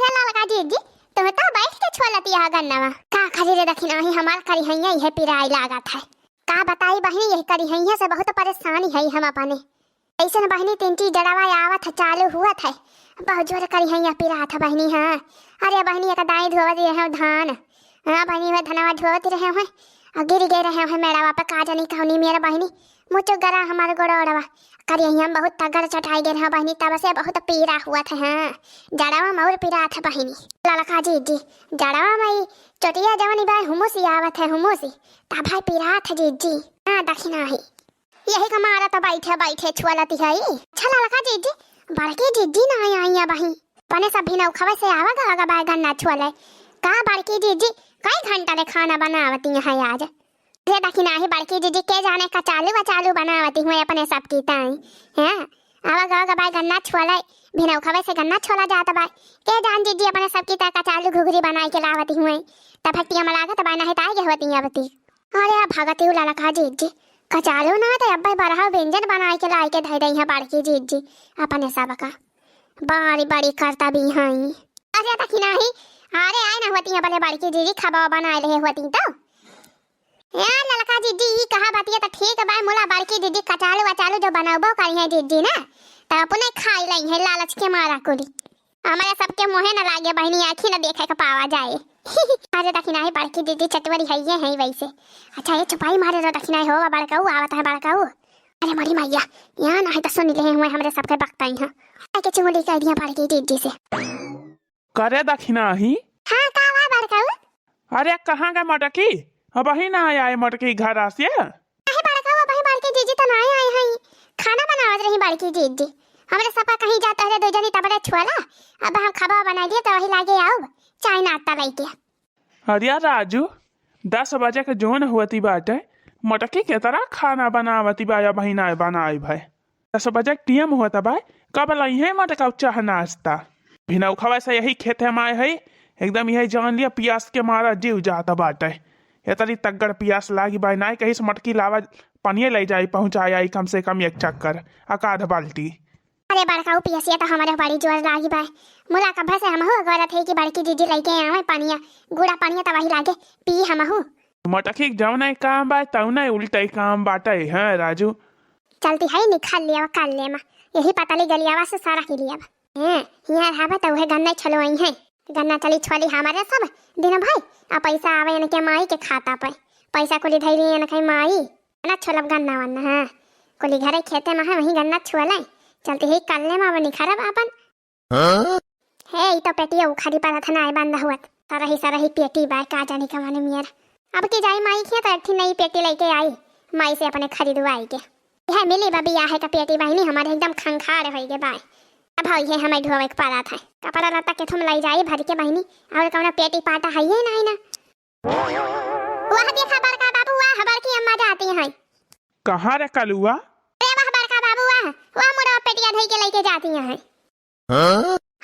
अरे ललका जीजी तुम तो बैठ के छोलती है गन्नावा का खरी रे दखिना ही हमार करी हैया यह पिराई लागत है का बताई बहनी यही करी हैया से बहुत परेशानी है हम अपने ऐसे बहनी तीन चीज जड़ावा आवत है चालू हुआ था बहुत जोर करी हैया पिरा था बहनी। हाँ अरे बहनी एक दाई धोवा दे है धान। हाँ बहनी में धनवा धोवत रहे हैं और गिर गए रहे हैं मेरा वापस का जानी कहनी मेरा बहनी मुझे गरा हमारे गोड़वा करिए हम बहुत तगड़ चटाई गए हैं बहनी तब से बहुत पीरा हुआ था। हाँ जड़ावा मोर पीरा था बहनी ललका जीजी जड़ावा मई चोटिया जवनी बाय हुमुसी आवत है हुमुसी तब भाई पीरा था जीजी। हाँ दखिना ही यही कमारा तो बैठे बैठे छुआलती है अच्छा ललका जीजी बड़की जीजी ना आई बही पने सब भी नौखवा से आवा गा बाय गन्ना छुआले का बड़की जीजी कई घंटा ले खाना बनावती है आज रे दखिना ही बड़की जीजी के जाने का चालू बनावती हूँ अपने सब की ताई। हैं आवा गा बाय गन्ना छुआले भी नौखवा से गन्ना छोला जाता बाय के जान जीजी अपने सब की ता का चालू घुघरी बनाई के लावती हूँ तब हट्टिया में लागत बाय नहीं ताई के होती आवती अरे भगती हूँ ललका जीजी कचालू ना तो अब बड़ा व्यंजन बनाए के लाई के धई दई है बड़की जीजी अपने सब का बड़ी बड़ी करता भी हैं। अरे दखिना ही अरे आए ना होती है भले बड़की जीजी खबा बनाए रहे होती तो यार ललका जीजी ही कहा बातिया तो ठीक है मोला बड़की जीजी कचालू वचालू जो बनाबो करी है जीजी ना तो अपने खाई लई है लालच के मारा कुली हमारे सबके मुहे न लागे बहनी आँखी न देखे का पावा जाए। अरे दखिना ही बड़की दीदी चटवरी है ये है वैसे अच्छा ये छुपाई मारे रो दखिना हो बड़काऊ आवत है बड़काऊ अरे मरी मैया यहाँ ना है तो सुन ले हुए हमरे सबके बकताई हां के चुंगली कह दिया बड़की दीदी से करे दखिना ही। हां का वा बड़काऊ अरे कहां गए मटकी अब ही ना आए मटकी घर आसिए अरे बड़काऊ भाई बड़की दीदी तो ना आए हैं खाना बनावत रही बड़की दीदी हमरे सबका कहीं जाता है दो जनी तबरे छुआला अब हम खबा बना दिए तो वही लागे आओ चाय नाश्ता लेके। अरे राजू 10 बजे के जोन हुआती बाटे मटकी के तरह खाना बनावती बाया बहिना बनाई भाई 10 बजे टीएम हुआ भाई कब लाई है मटका चाह नाश्ता भिनौ खवा से यही खेते में आए है एकदम यही जान लिया पियास के मारा जीव जाता बाटे ये तरी तगड़ पियास लागी भाई ना कहीं से मटकी लावा पानी ले जाई पहुंचाई आई कम से कम एक चक्कर आध बाल्टी। अरे बड़काऊ पियसिया तो हमारे बड़ी जोर लागी बाय मुला कब्बा से हम हो गौरत है कि बड़की दीदी लेके आवे पानिया गुड़ा पानिया तो वही लागे पी हम हो मटकी जवना काम बा तवना उल्टा काम बाटे है राजू चलती है निकाल लिया कर ले मा यही पतली गलियावा से सारा के लिया हैं यहाँ हावा तो वह गन्ना छलवाई है गन्ना चली छली हमारे सब दिन भाई आ पैसा आवे न के माई के खाता पे पैसा को धैली न कहीं माई ना छोलब गन्ना वन्ना हां कोली घरे खेते में है वही गन्ना छुअले चलते ही कल्ले में बनी खराब अपन है ई तो पेटिया उखाड़ी पड़ा था ना आई बंदा हुआ सारा ही पेटी बाय का जाने का माने मियर अब की जाई माई के तो थी नई पेटी लेके आई माई से अपने खरीदवाई के यह मिली बबी आ है का पेटी बहनी हमारे एकदम खंखार होई गे बाय अब भाई है हमें धोवे के पारा था कपड़ा लता के तुम लाई जाई भर के बहनी और कौन पेटी पाटा है ये ना वह देखा बड़का बाबू वह बड़की अम्मा जाती है कहां रे कलुआ वह बड़का बाबू वह मुड़ा पेटिया धई के लेके जाती है।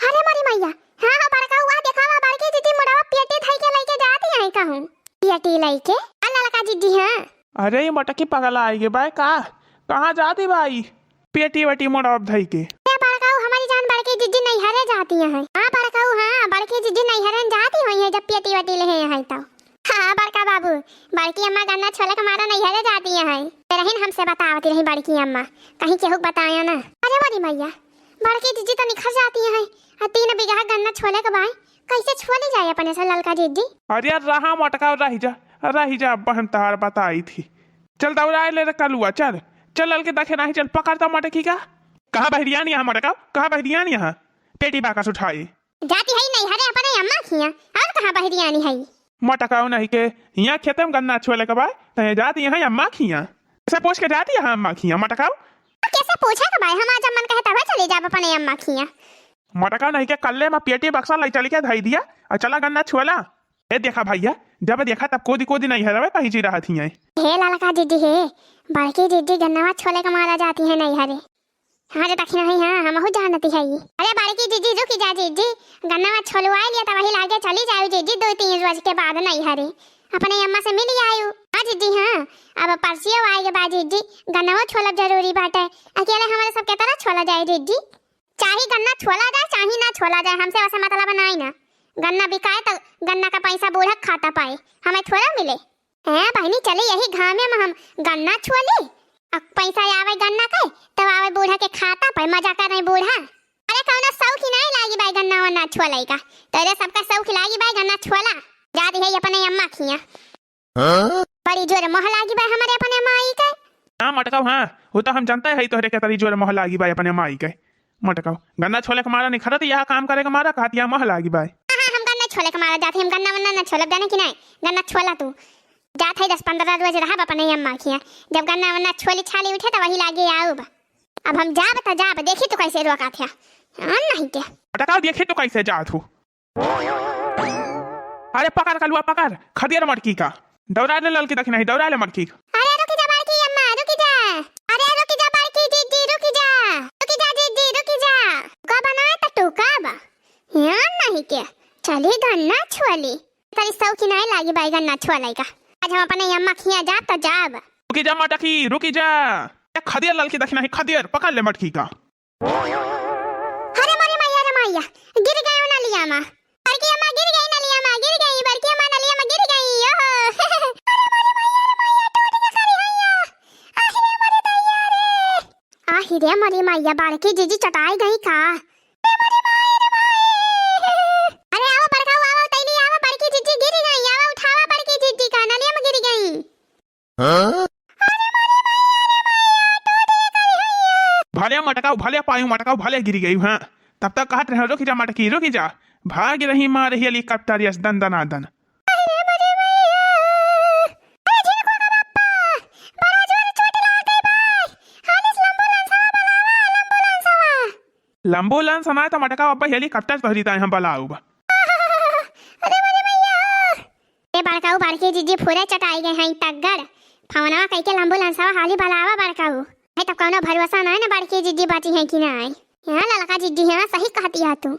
अरे मरी मैया हां बड़का हुआ देखा वह बड़की दीदी मुड़ा पेटी धई के लेके जाती है कहूं पेटी लेके अल्लाह का दीदी हां अरे ये मटकी पगला आएगी भाई कहां जाती भाई पेटी वटी मुड़ा धई के बड़का हमारी जान बड़की दीदी नहीं हरे जाती है। हां बड़का हां बड़की दीदी नहीं हरन जाती हुई है जब पेटी वटी ले है तो हाँ बड़का बाबू बड़की अम्मा गन्ना छोले का मारा नहीं हरे जाती है रहीन हमसे बतावती रही बड़की अम्मा कहीं केहू बताया ना। अरे बड़ी मैया बड़की दीदी तो निखर जाती है और 3 बीघा गन्ना छोले का भाई कैसे छोली जाए अपने से ललका दीदी। अरे रहा मटका रही जा बहन तार बताई थी चल दौड़ा ले कलुआ चल ललके देखे नहीं चल पकड़ता मटकी का कहाँ बहरिया नहीं मटका कहाँ बहरिया नहीं पेटी बाकस उठाई जाती है नहीं हरे अपने अम्मा खिया और कहाँ बहरिया नहीं है मटकाओ नहीं के यहाँ खेते में गन्ना छोले के बाद तो जाती है अम्मा खिया ऐसा पूछ के जाती है अम्मा खिया मटकाओ कैसे पूछा का भाई हम आज मन कहता है चले जा अपने अम्मा खिया मटका नहीं के कल्ले में पेटी बक्सा लाई चली के धई दिया और चला गन्ना छोला ए देखा भैया जब देखा तब कोदी नहीं हरवे पहुंची रहा थी हे ललका दीदी हे बड़की दीदी गन्ना छोले का मारा जाती है नहीं हरे हमारे दक्षिण है हां हम हो जानती है ये अरे बड़की दीदी रुकी जा दीदी गन्ना छोलवा लिया तो वही लागे चली जाओ दीदी 2-3 रोज के बाद नहीं हरे अपने अम्मा से मिल आयु हां दीदी हां अब परसियो आएगे बा दीदी गन्ना छोलब जरूरी बाटे अकेले हमारे सब के तरह छोला जाए दीदी चाहे गन्ना छोला जाए चाहे ना छोला जाए, हमसे वैसे मतलब नहीं ना। गन्ना बिकाए तो गन्ना का पैसा बूढ़ा खाता पाए, हमें थोड़ा मिले। हैं बहनी चले यही घामे में हम गन्ना छोली, अब पैसा आवे गन्ना के तब आवे बूढ़ा के खाता पाए, मजा कर रहे बूढ़ा। अरे कौनो शौक ही नहीं लागी भाई गन्ना वन्ना छोलाई का, तेरे सबका शौक लागी भाई गन्ना छोला। जाती है अपने अम्मा खिया बड़ी जोर मोह लागी भाई हमारे अपने माई के। हाँ मटकाओ, हाँ वो तो हम जानते हैं तोहरे के तरी जोर मोह लागी भाई अपने माई के। मटकाओ गन्ना छोले के मारा नहीं खरत, यहाँ काम करे के मारा कहती है मोह लागी भाई। हाँ हम गन्ना छोले के मारा जाते, हम गन्ना वन्ना ना छोलब जाने की नहीं। गन्ना छोला तू जात है 10-15 रोज रहा अपने अम्मा खिया, जब गन्ना वन्ना छोली छाली उठे तो वही लागे आऊब। अब हम जाब तो जाब, देखी तो कैसे रोका था नहीं के। मटकाओ देखे तो कैसे जात हूँ। अरे पकड़ कलुआ पकड़, खदियर मटकी का दौड़ा ले लल की दखी नहीं, दौड़ा ले मटकी। अरे रुकी जा बारकी अम्मा रुकी जा, अरे रुकी जा बारकी जीजी रुकी जा, रुकी जा जीजी रुकी जा। का बनाए तो तू का बा यार नहीं के चली गन्ना छोली, तेरी शौकी नहीं लागी भाई गन्ना छोलाई का। आज हम अपने अम्मा खिया जा तो जाब। रुकी जा मटकी रुकी जा, खदियर लल की दखी नहीं, खदियर पकड़ ले मटकी का। अरे मारी मैया रे मैया गिर गए ना लिया मां, बड़की अम्मा गिर गई ना लिया मां, गिर गई बड़की अम्मा ना लिया मां गिर गई। ओहो अरे मारी मैया रे मैया टूट के खड़ी हैया, आहिरे मरे दैया रे, आहिरे मरी मैया बड़की जीजी चटाई गई का। अरे मरी मैया रे मैया, अरे आओ बड़का आओ तैली आओ, बड़की जीजी गिर गई, आओ उठावा बड़की जीजी का, ना लिया मां गिर गई। भले मटकाओ भले पायू मटकाओ भले गिरी गई। हाँ तब तक कहत रहे रुकी जा मटकी रुकी जा, भाग रही मार रही हेलीकॉप्टर यस दन दना दन। लंबोलन समय तो मटका अब हेलीकॉप्टर पहरीता है हम बलाऊ। ए बड़काऊ बड़की जीजी पूरे चटाई गए हैं तगड़, फौनवा कह के लंबोलन सवा हाली बलावा बड़काऊ है, तब कौनो भरोसा नहीं ना बड़की जीजी बची है कि नहीं। यहाँ ललका जीजी है सही कहती है तू।